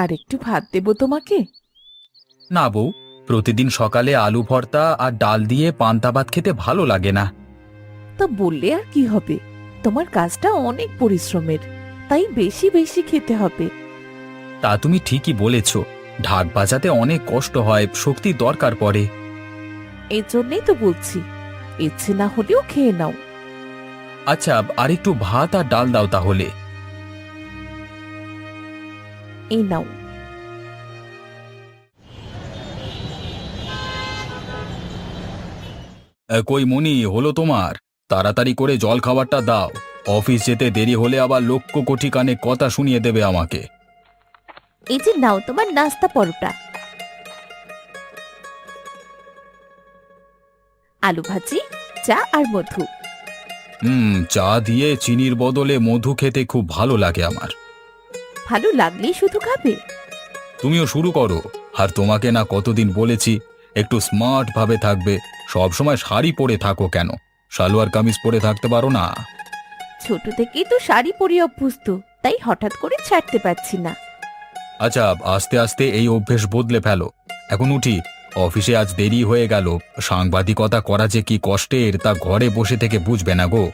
আর একটু ভাত দেবো তোমাকে? না বউ, প্রতিদিন সকালে আলু ভর্তা আর ডাল দিয়ে পান্তা ভাত খেতে ভালো লাগে না। তা বললে আর কি হবে, তোমার কাজটা অনেক পরিশ্রমের, তাই বেশি বেশি খেতে হবে। তা তুমি ঠিকই বলেছ, ঢাক বাজাতে অনেক কষ্ট হয়, শক্তির দরকার পড়ে। এই জন্যই তো বলছি, ইচ্ছে না হলেও খেয়ে নাও। আচ্ছা, আর একটু ভাত আর ডাল দাও তাহলে। এই নাও। কই মনি, হলো তোমার? তাড়াতাড়ি করে জল খাবারটা দাও। অফিস যেতে দেরি হলে আবার লক্ষ কোটি কানে কথা শুনিয়ে দেবে আমাকে। এই যে নাও তোমার নাস্তা পরোটা, আলু ভাজি, চা আর মধু। চা দিয়ে চিনির বদলে মধু খেতে খুব ভালো লাগে আমার। ভালো লাগলেই শুধু খাবে? তুমিও শুরু করো। আর তোমাকে না কতদিন বলেছি একটু স্মার্ট ভাবে থাকবে, সব সময় শাড়ি পরে থাকো কেন? সালোয়ার কামিজ পরে থাকতে পারো না? ছোট থেকেই তো শাড়ি পরে অভ্যস্ত, তাই হঠাৎ করে ছাড়তে পারছি না। আচ্ছা, আস্তে আস্তে এই অভ্যেস বদলে ফেলো। এখন উঠি, অফিসে আজ দেরি হয়ে গেল। সাংবাদিকতা করা যে কি কষ্টের তা ঘরে বসে থেকে বুঝবে না গো।